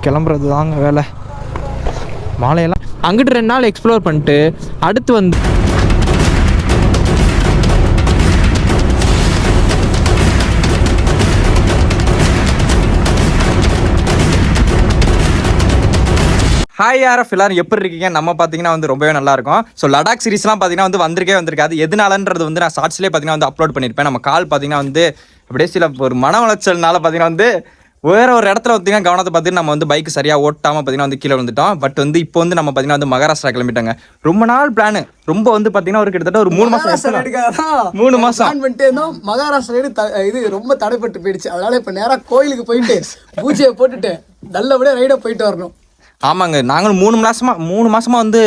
கிளம்புறது தாங்க வேலை. மாலையெல்லாம் அங்கிட்டு 2 நாள் எக்ஸ்ப்ளோர் பண்ணிட்டு அடுத்து வந்து ஹாய் ஆர்எஃப் எல்லாரும் எப்படி இருக்கீங்க? நம்ம பார்த்தீங்கன்னா வந்து ரொம்பவே நல்லா இருக்கும். ஸோ லடாக் சீரிஸ்லாம் பார்த்தீங்கன்னா வந்து வந்திருக்காது. எதுனாலன்றது வந்து நான் ஷார்ட்ஸ்லேயே பார்த்தீங்கன்னா வந்து அப்லோட் பண்ணியிருப்பேன். நம்ம கால் பார்த்தீங்கன்னா வந்து அப்படியே சில ஒரு மன உளைச்சல்னால பார்த்தீங்கன்னா வந்து வேறு ஒரு இடத்துல பார்த்தீங்கன்னா கவனத்தை பார்த்துட்டு நம்ம வந்து பைக் சரியாக ஓட்டாமல் பார்த்தீங்கன்னா வந்து கீழே வந்துட்டோம். பட் வந்து இப்போ வந்து நம்ம பார்த்தீங்கன்னா வந்து மகாராஷ்டிரா கிளம்பிட்டாங்க. ரொம்ப நாள் பிளான், ரொம்ப வந்து பார்த்தீங்கன்னா ஒரு கிட்டத்தட்ட ஒரு 3 மாதம் 3 மாதம் பண்ணிட்டு இருந்தோம். மகாராஷ்டிரா இது ரொம்ப தடைப்பட்டு போயிடுச்சு. அதனால இப்போ நேராக கோயிலுக்கு போயிட்டு பூஜையை போட்டுட்டு நல்லபடியாக ரைடாக போயிட்டு வரணும். ஆமாங்க, நாங்களும் 3 மாசமா வந்து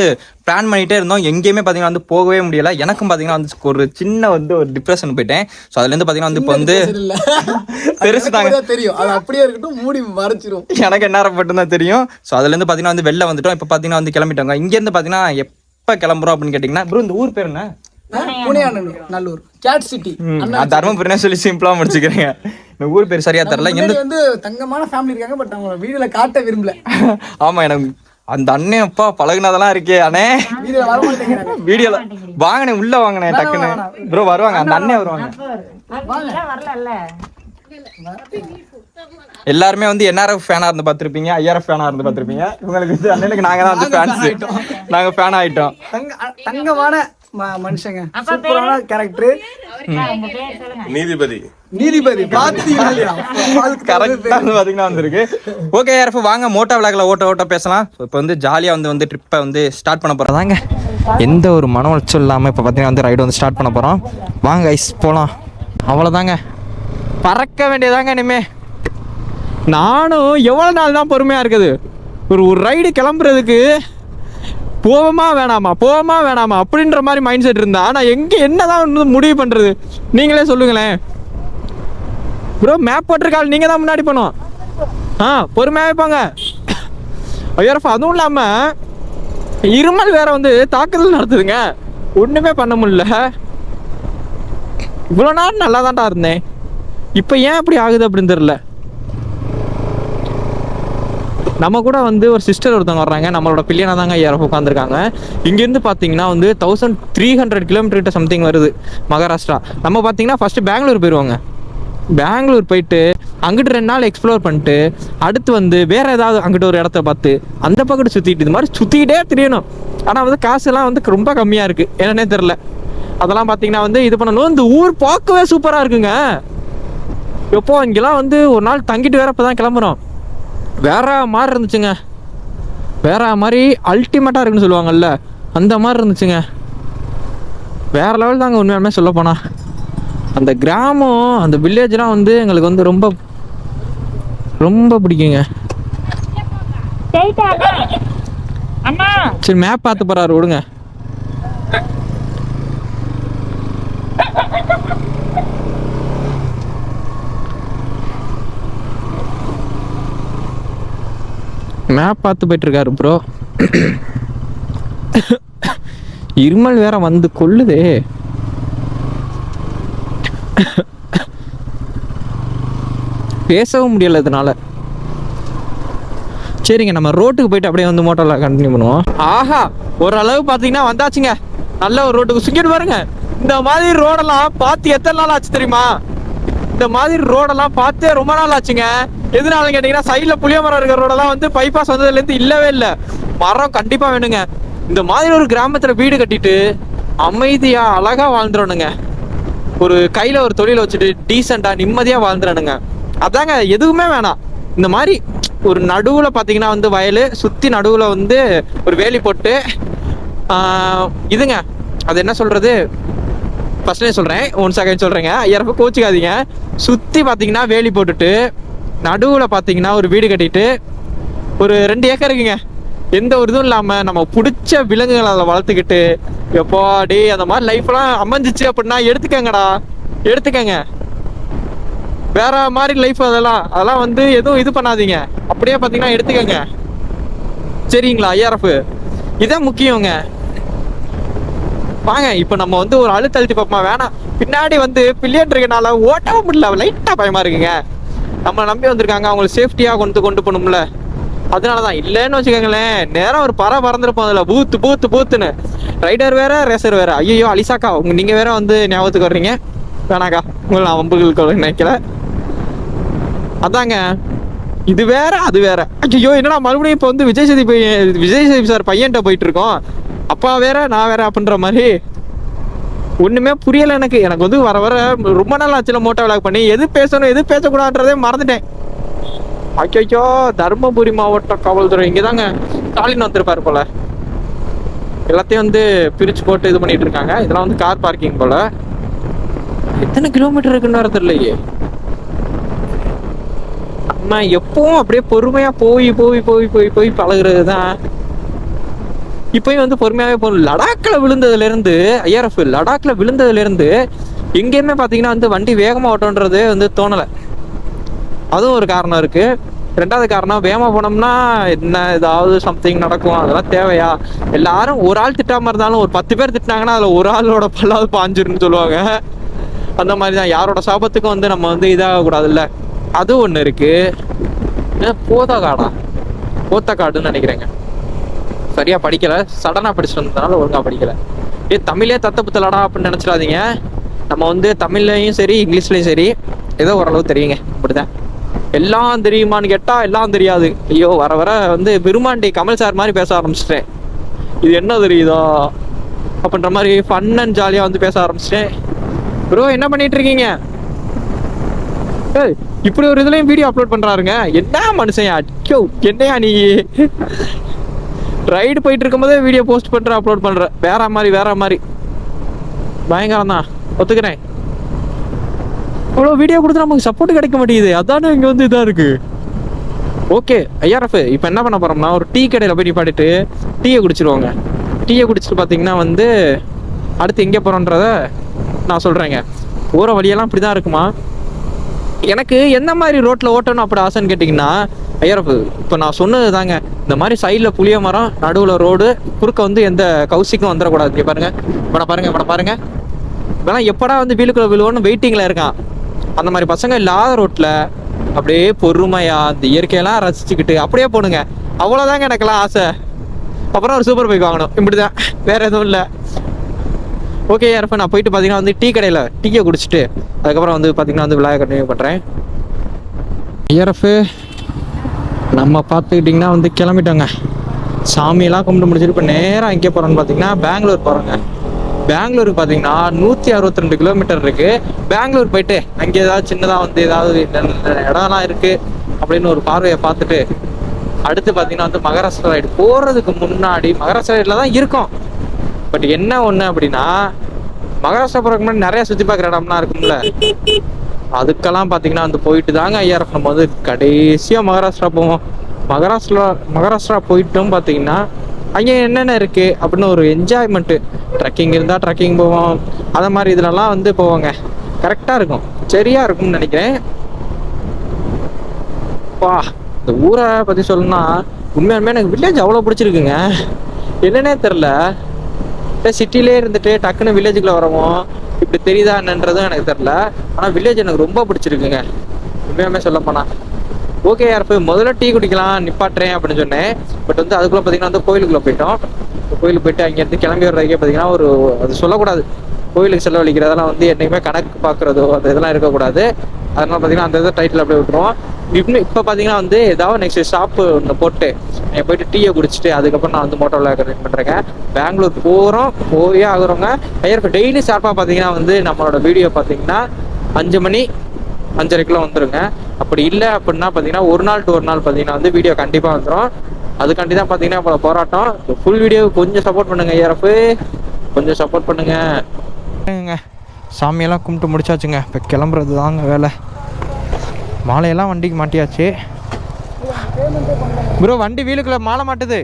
பிளான் பண்ணிகிட்டே இருந்தோம். எங்கேயுமே பார்த்தீங்கன்னா வந்து போகவே முடியலை. எனக்கும் பார்த்தீங்கன்னா வந்து ஒரு சின்ன வந்து ஒரு டிப்ரெஷன் போயிட்டேன். ஸோ அதுலேருந்து பார்த்தீங்கன்னா வந்து இப்போ வந்து பெருசு தாங்க தெரியும், அது அப்படியே இருக்கட்டும், மூடி மறைச்சிரும். எனக்கு என்ன மட்டும்தான் தெரியும். ஸோ அதுலேருந்து பார்த்தீங்கன்னா வந்து வெளில வந்துட்டோம். இப்போ பார்த்தீங்கன்னா வந்து கிளம்பிட்டோங்க. இங்கேருந்து பார்த்தீங்கன்னா எப்போ கிளம்புறோம் அப்படின்னு கேட்டிங்கன்னா, ப்ரோ இந்த ஊர் பேர் என்ன? Nallur gate city. தர்மபுரினே சொல்லி சிம்பிளாக முடிச்சுக்கிறீங்க. இந்த ஊர் பேர் சரியா தெரியல. எந்த வந்து தங்கமான ஃபேமிலி இருக்காங்க, பட் அவங்க வீடியோல காட்ட விரும்பல. ஆமா, எனக்கு அந்த அண்ணன் அப்பா பழகுனதெல்லாம் இருக்கே அண்ணே, வீடியோல வாங்கினேன், உள்ள வாங்கினேன் டக்குன்னு. ப்ரோ வருவாங்க, அந்த அண்ணன் வருவாங்க. எல்லாருமே வந்து என்ஆர்எஃப் ஃபேனா இருந்து பார்த்துருப்பீங்க, ஐஆர்எஃப் ஃபேனா இருந்து பார்த்துருப்பீங்க. இவங்களுக்கு அண்ணனுக்கு நாங்க தான் வந்து ஃபேன்ஸ், நாங்க ஃபேன் ஆயிட்டோம். தங்கமான மனுஷங்க, சூப்பரான கேரக்டர். நீதிபதி கரெக்டா பாத்தீங்கன்னா வந்திருக்கு. ஓகே ஆர்எஃப் வாங்க மோட்டோ விளாக்ல ஓட்ட பேசலாம். இப்போ வந்து ஜாலியா வந்து ட்ரிப்பை வந்து ஸ்டார்ட் பண்ண போறோம். தாங்க எந்த ஒரு மன உளைச்சல் இல்லாமல் இப்போ பார்த்தீங்கன்னா வந்து ரைடு வந்து ஸ்டார்ட் பண்ண போகிறோம். வாங்க ஐஸ் போகலாம். அவ்வளோதாங்க, பறக்க வேண்டியதாங்க இனிமே. நானும் எவ்வளோ நாள் தான் பொறுமையாக இருக்குது. ஒரு ரைடு கிளம்புறதுக்கு போவோமா வேணாமா அப்படின்ற மாதிரி மைண்ட் செட் இருந்தா நான் எங்கே என்ன தான் முடிவு பண்ணுறது? நீங்களே சொல்லுங்களேன் ப்ரோ. மேப் போட்டிருக்காள், நீங்கள் தான் முன்னாடி போனோம். பொறுமையாகவே போங்க. ஐயோ அதுவும் இல்லாமல் இருமல் வேற வந்து தாக்குதல் நடத்துதுங்க. ஒன்றுமே பண்ண முடியல. இவ்வளோ நாள் நல்லா தான்டா இருந்தேன், இப்போ ஏன் அப்படி ஆகுது அப்படின்னு தெரியல. நம்ம கூட வந்து ஒரு சிஸ்டர் ஒருத்தவங்க வர்றாங்க, நம்மளோட பில்லியனா தாங்க யாரும் உட்காந்துருக்காங்க. இங்கேருந்து பார்த்தீங்கன்னா வந்து 1300 கிலோமீட்டர்கிட்ட சம்திங் வருது மகாராஷ்டிரா. நம்ம பார்த்தீங்கன்னா ஃபஸ்ட்டு பெங்களூர் போயிடுவாங்க. பெங்களூர் போயிட்டு அங்கிட்டு 2 நாள் எக்ஸ்ப்ளோர் பண்ணிட்டு அடுத்து வந்து வேறு ஏதாவது அங்கிட்ட ஒரு இடத்த பார்த்து அந்த பக்கத்து சுற்றிட்டு இது மாதிரி சுற்றிக்கிட்டே தெரியணும். ஆனால் வந்து காசுலாம் வந்து ரொம்ப கம்மியாக இருக்குது, என்னன்னே தெரில. அதெல்லாம் பார்த்தீங்கன்னா வந்து இது பண்ணணும். இந்த ஊர் பார்க்கவே சூப்பராக இருக்குங்க. எப்போ இங்கெல்லாம் வந்து ஒரு நாள் தங்கிட்டு வேற இப்போ தான் கிளம்புறோம். வேற மாதிரி இருந்துச்சுங்க, வேற மாதிரி அல்டிமேட்டாக இருக்குன்னு சொல்லுவாங்கல்ல, அந்த மாதிரி இருந்துச்சுங்க. வேற லெவல் தாங்க உண்மையாலுமே சொல்ல போனா. அந்த கிராமம், அந்த வில்லேஜ்லாம் வந்து எங்களுக்கு வந்து ரொம்ப ரொம்ப பிடிக்குங்க. சரி மேப் பார்த்து போறாரு, விடுங்க. மேப் பார்த்து போயிட்டு இருக்காரு ப்ரோ. இருமல் வேற வந்து கொள்ளுதே. பேசவும் முடியல இதனால. சரிங்க, நம்ம ரோட்டுக்கு போயிட்டு அப்படியே வந்து மோட்டோல கண்டினியூ பண்ணுவோம். ஆஹா, ஓரளவு பார்த்தீங்கன்னா வந்தாச்சுங்க. நல்ல ஒரு ரோட்டுக்கு சுங்கிட்டு பாருங்க. இந்த மாதிரி ரோடெல்லாம் பார்த்து எத்தனை நாள் ஆச்சு தெரியுமா? இந்த மாதிரி ரோடெல்லாம் பார்த்தே ரொம்ப நாள் ஆச்சுங்க. எதனால கேட்டீங்கன்னா, சைடில் புளிய மரம் இருக்கிற ரோடெல்லாம் வந்து பைபாஸ் வந்ததுலேருந்து இல்லவே இல்லை. மரம் கண்டிப்பாக வேணுங்க. இந்த மாதிரி ஒரு கிராமத்தில் வீடு கட்டிட்டு அமைதியாக அழகாக வாழ்ந்துடணுங்க. ஒரு கையில் ஒரு தொழிலை வச்சுட்டு டீசெண்டாக நிம்மதியாக வாழ்ந்துடணுங்க. அதாங்க, எதுவுமே வேணாம். இந்த மாதிரி ஒரு நடுவில் பார்த்தீங்கன்னா வந்து வயல் சுற்றி நடுவில் வந்து ஒரு வேலி போட்டு இதுங்க அது என்ன சொல்கிறது, ஃபர்ஸ்ட்லேயே சொல்கிறேன், 1 செகண்ட் சொல்கிறேங்க, ஐயாயிரம் கோச்சிக்காதீங்க. சுற்றி பார்த்தீங்கன்னா வேலி போட்டுட்டு நடுவில் பார்த்தீங்கன்னா ஒரு வீடு கட்டிட்டு ஒரு 2 ஏக்கர் இருக்குங்க. எந்த ஒரு இதுவும் இல்லாமல் நம்ம பிடிச்ச விலங்குகளை அதை வளர்த்துக்கிட்டு எப்போ டே அந்த மாதிரி லைஃப்லாம் அமைஞ்சிச்சு அப்படின்னா எடுத்துக்கங்க. வேற மாதிரி லைஃப் அதெல்லாம் வந்து எதுவும் இது பண்ணாதீங்க. அப்படியே பார்த்தீங்கன்னா எடுத்துக்கங்க, சரிங்களா? ஐஆர்எஃப் இதான் முக்கியங்க. வாங்க இப்போ நம்ம வந்து ஒரு அழுத்தி பார்ப்போமா? வேணாம், பின்னாடி வந்து பில்லியன் இருக்கனால ஓட்டவும் முடியல, லைட்டாக பயமா இருக்குங்க. நம்மளை நம்பி வந்திருக்காங்க, அவங்களை சேஃப்டியாக கொண்டு போகணும்ல, அதனாலதான் இல்லைன்னு வச்சுக்கோங்களேன், நேரம் ஒரு பறந்துருப்போம் அதுல பூத்துன்னு. ரைடர் வேற ரேசர் வேற. ஐயோ அலிசாக்கா, நீங்க வேற வந்து ஞாபகத்துக்கு வர்றீங்க. வேணாக்கா, உங்களை நான் வம்புகளுக்கு நினைக்கல. அதாங்க, இது வேற அது வேற. ஐயோ என்னடா மறுபடியும் இப்போ வந்து விஜய் சேதுபதி சார் பையன்கிட்ட போயிட்டு இருக்கோம். அப்பா வேற நான் வேற அப்படின்ற மாதிரி ஒண்ணுமே புரியல எனக்கு. வந்து வர ரொம்ப நாள் ஆச்சுல மோட்டோ விளாக் பண்ணி, எது பேசணும் எது பேசக்கூடாதுன்றதே மறந்துட்டேன். ஐயோ, தருமபுரி மாவட்ட காவல்துறை இங்கதாங்க ஸ்டாலின் வந்திருப்பாரு போல. எல்லாத்தையும் வந்து பிரிச்சு போட்டு இது பண்ணிட்டு இருக்காங்க. இதெல்லாம் வந்து கார் பார்க்கிங் போல. எத்தனை கிலோமீட்டர் இருக்குன்னு தெரியலையே. நம்ம எப்பவும் அப்படியே பொறுமையா போய் பழகுறது தான். இப்பயும் வந்து பொறுமையாவே போகணும். லடாக்ல விழுந்ததுல இருந்து எங்கேயுமே பாத்தீங்கன்னா வந்து வண்டி வேகமா ஓட்டோன்றது வந்து தோணலை. அதுவும் ஒரு காரணம் இருக்கு. ரெண்டாவது காரணம், வேகமா போனோம்னா என்ன ஏதாவது சம்திங் நடக்கும். அதெல்லாம் தேவையா? எல்லாரும் ஒரு ஆள் திட்டாம இருந்தாலும் ஒரு 10 பேர் திட்டினாங்கன்னா அதுல ஒரு ஆளோட பல்லாவது பாஞ்சிருன்னு சொல்லுவாங்க. அந்த மாதிரிதான் யாரோட சாபத்துக்கும் வந்து நம்ம வந்து இதாக கூடாதுல்ல. அது ஒண்ணு இருக்கு. போத்தக்காடுன்னு நினைக்கிறேங்க. சரியா படிக்கல, சடனா படிச்சுட்டு வந்ததுனால ஒழுங்கா படிக்கல. தமிழே தத்த புத்தலடா அப்படின்னு நினைச்சிடாதீங்க. நம்ம வந்து தமிழ்லையும் சரி இங்கிலீஷ்லயும் சரி ஏதோ ஓரளவு தெரியுங்க. அப்படிதான். எல்லாம் தெரியுமான்னு கேட்டா எல்லாம் தெரியாது. ஐயோ, வர வந்து விருமாண்டி கமல் சார் மாதிரி பேச ஆரம்பிச்சிட்டேன். இது என்ன தெரியுதா அப்படின்ற மாதிரி ஃபன் அண்ட் ஜாலியா வந்து பேச ஆரம்பிச்சிட்டேன். ப்ரோ என்ன பண்ணிட்டு இருக்கீங்க? இப்படி ஒரு இதுலயும் வீடியோ அப்லோட் பண்றாருங்க. என்ன மனுஷன்? அச்சோ, என்னையா நீ ரைடு போயிட்டு இருக்கும்போதே வீடியோ போஸ்ட் பண்ற அப்லோட் பண்ற. வேற மாதிரி பயங்கரம் தான், ஒத்துக்கிறேன். அவ்வளோ வீடியோ கொடுத்து நமக்கு சப்போர்ட் கிடைக்க மாட்டேங்குது. அதானே இங்கே வந்து இதாக இருக்கு. ஓகே ஐஆர்எஃப், இப்போ என்ன பண்ண போறோம்னா ஒரு டீ கடையில் போய் நிப்பாட்டிட்டு டீயை குடிச்சிருவாங்க. டீயை குடிச்சிட்டு பார்த்தீங்கன்னா வந்து அடுத்து எங்கே போகிறோன்றத நான் சொல்கிறேங்க. போகிற வழியெல்லாம் இப்படி தான் இருக்குமா. எனக்கு எந்த மாதிரி ரோட்டில் ஓட்டணும் அப்படி ஆசைன்னு கேட்டிங்கன்னா, ஐஆர்எஃப் இப்போ நான் சொன்னது தாங்க. இந்த மாதிரி சைடில் புளிய மரம், நடுவில் ரோடு, குறுக்க வந்து எந்த கவுசிக்கும் வந்துடக்கூடாது. இங்கே பாருங்க. இப்போலாம் எப்படா வந்து வீலுக்குள்ள விழுவோன்னு வெயிட்டிங்கில் இருக்கான். அந்த மாதிரி பசங்க இல்லாத ரோட்டில் அப்படியே பொறுமையா அந்த இயற்கையெல்லாம் ரசிச்சுக்கிட்டு அப்படியே போடுங்க. அவ்வளோதாங்க எனக்கெல்லாம் ஆசை. அப்புறம் ஒரு சூப்பர் பைக் வாங்கணும். இப்படிதான், வேற எதுவும் இல்லை. ஓகே ஐஆர்எஃப், நான் போயிட்டு பார்த்தீங்கன்னா வந்து டீ கடையில் டீயை குடிச்சிட்டு அதுக்கப்புறம் வந்து பார்த்தீங்கன்னா வந்து விளையாட கண்டினியூ பண்ணுறேன். ஐஆர்எஃப், நம்ம பார்த்துக்கிட்டிங்கன்னா வந்து கிளம்பிட்டோங்க. சாமியெல்லாம் கும்பிட்டு முடிச்சுட்டு இப்போ நேராக எங்கே போகிறோன்னு பார்த்தீங்கன்னா பெங்களூர் போகிறோங்க. பெங்களூருக்கு பார்த்தீங்கன்னா 162 கிலோமீட்டர் இருக்கு. பெங்களூர் போயிட்டு அங்கே ஏதாவது சின்னதாக வந்து ஏதாவது இடம்லாம் இருக்கு அப்படின்னு ஒரு பார்வையை பார்த்துட்டு அடுத்து பார்த்தீங்கன்னா வந்து மகாராஷ்டிரா ரைடு போகிறதுக்கு முன்னாடி மகாராஷ்டிரா ரைடில் தான் இருக்கோம். பட் என்ன ஒன்று அப்படின்னா, மகாராஷ்டிரா போகிறதுக்கு முன்னாடி நிறைய சுற்றி பார்க்குற இடம்லாம் இருக்கும்ல, அதுக்கெல்லாம் பார்த்தீங்கன்னா வந்து போயிட்டு தாங்க ஐஆர்எஃப் நம்ம வந்து கடைசியாக மகாராஷ்டிரா போவோம். மகாராஷ்டிரா போயிட்டும் பார்த்தீங்கன்னா அங்கே என்னென்ன இருக்குது அப்படின்னு ஒரு என்ஜாய்மெண்ட்டு. ட்ரெக்கிங் இருந்தால் ட்ரெக்கிங் போவோம். அதை மாதிரி இதுலலாம் வந்து போவோங்க. கரெக்டாக இருக்கும், சரியாக இருக்கும்னு நினைக்கிறேன். பா, இந்த ஊரை பற்றி சொல்லணும்னா உண்மையாலுமே எனக்கு வில்லேஜ் அவ்வளோ பிடிச்சிருக்குங்க. என்னன்னே தெரில, சிட்டிலே இருந்துட்டு டக்குன்னு வில்லேஜுக்குள்ளே வரவும் இப்படி தெரியுதா என்னன்றதும் எனக்கு தெரில. ஆனால் வில்லேஜ் எனக்கு ரொம்ப பிடிச்சிருக்குங்க உண்மையாலுமே சொல்லப்போனால். ஓகே ஐஆர்எஃப், முதல்ல டீ குடிக்கலாம் நிப்பாட்டுறேன் அப்படின்னு சொன்னேன். பட் வந்து அதுக்குள்ளே பார்த்தீங்கன்னா வந்து கோயிலுக்குள்ளே போயிட்டோம். கோயிலுக்கு போயிட்டு அங்கேருந்து கிளம்பி வர்றதுக்கே பார்த்தீங்கன்னா ஒரு அது சொல்லக்கூடாது, கோயிலுக்கு செலவழிக்கிறதெல்லாம் வந்து என்றைக்குமே கணக்கு பார்க்குறதோ அது இதெல்லாம் இருக்கக்கூடாது. அதனால பார்த்தீங்கன்னா அந்த இதை டைட்டில் அப்படியே விட்டுருவோம். இப்போ பார்த்தீங்கன்னா வந்து ஏதாவது நெக்ஸ்ட் ஷாப்பு ஒன்று போட்டு போயிட்டு டீயை குடிச்சிட்டு அதுக்கப்புறம் நான் வந்து மோட்டோ விளையாட கனெக்ட் பண்ணுறேங்க. பெங்களூர் போயே ஆகுறவங்க ஐஆர்எஃப் டெய்லி ஷார்ப்பாக பார்த்தீங்கன்னா வந்து நம்மளோட வீடியோ பார்த்தீங்கன்னா 5 மணி 5:30 வந்துருங்க. அப்படி இல்லை அப்படின்னா பார்த்தீங்கன்னா ஒரு நாள் பார்த்தீங்கன்னா வந்து வீடியோ கண்டிப்பாக வந்துடும். அதுக்காண்டி தான் பார்த்தீங்கன்னா இப்போ போராட்டம். ஃபுல் வீடியோ கொஞ்சம் சப்போர்ட் பண்ணுங்க ஐஆர்எஃப், கொஞ்சம் சப்போர்ட் பண்ணுங்க. சாமியெல்லாம் கும்பிட்டு முடிச்சாச்சுங்க. இப்போ கிளம்புறது தாங்க வேலை. மாலையெல்லாம் வண்டிக்கு மாட்டியாச்சு. ப்ரோ வண்டி வீலுக்குள்ள மாலை மாட்டுது.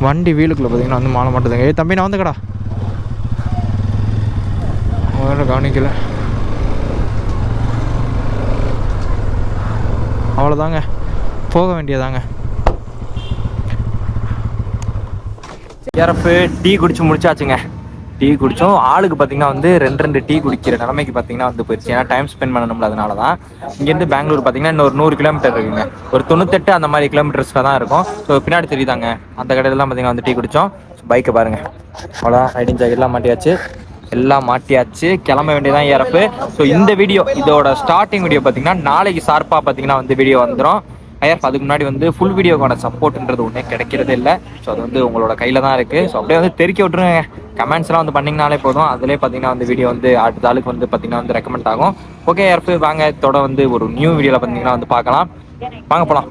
வண்டி வீலுக்குள்ள பார்த்தீங்கன்னா வந்து மாலை மாட்டுதுங்க. தம்பி நான் வந்துக்கடா, கவனிக்கல. அவ்வளோதாங்க, போக வேண்டியதாங்க. ஐஆர்எஃப் டீ குடிச்சு முடிச்சாச்சுங்க. டீ குடித்தோம். ஆளுக்கு பார்த்தீங்கன்னா வந்து 2 டீ குடிக்கிற நிலைமைக்கு பார்த்தீங்கன்னா வந்து போயிடுச்சு. ஏன்னா டைம் ஸ்பெண்ட் பண்ணணும்ல, அதனால தான். இங்கேருந்து பெங்களூர் பார்த்தீங்கன்னா இன்னொரு 100 கிலோமீட்டர் இருக்குங்க. ஒரு 98 அந்த மாதிரி கிலோமீட்டர்ஸில் தான் இருக்கும். ஸோ பின்னாடி தெரியுதாங்க, அந்த கடையிலலாம் பார்த்தீங்கன்னா வந்து டீ குடித்தோம். பைக்கை பாருங்கள், அவ்வளோ ரைடிங் ஜாக்கெட்லாம் மாட்டியாச்சு, எல்லாம் மாட்டியாச்சு, கிளம்ப வேண்டியதான் ஏறப்பு. ஸோ இந்த வீடியோ, இதோட ஸ்டார்டிங் வீடியோ பார்த்தீங்கன்னா நாளைக்கு ஷார்ப்பாக பார்த்தீங்கன்னா வந்து வீடியோ வந்துடும். ஐயர் அதுக்கு முன்னாடி வந்து ஃபுல் வீடியோக்கான சப்போர்ட்ன்றது ஒன்றே கிடைக்கிறதே இல்லை. ஸோ அது வந்து உங்களோட கையில் தான் இருக்குது. ஸோ அப்படியே வந்து தெருக்கி விட்டுருங்க. கமெண்ட்ஸ்லாம் வந்து பண்ணிங்கனாலே போதும், அதிலே பார்த்தீங்கன்னா வந்து வீடியோ வந்து அடுத்த ஆளுக்கு வந்து பார்த்தீங்கன்னா வந்து ரெக்கமெண்ட் ஆகும். ஓகே ஐயர், வாங்க இதோட வந்து ஒரு நியூ வீடியோவில் பார்த்தீங்கன்னா வந்து பார்க்கலாம். வாங்க போகலாம்.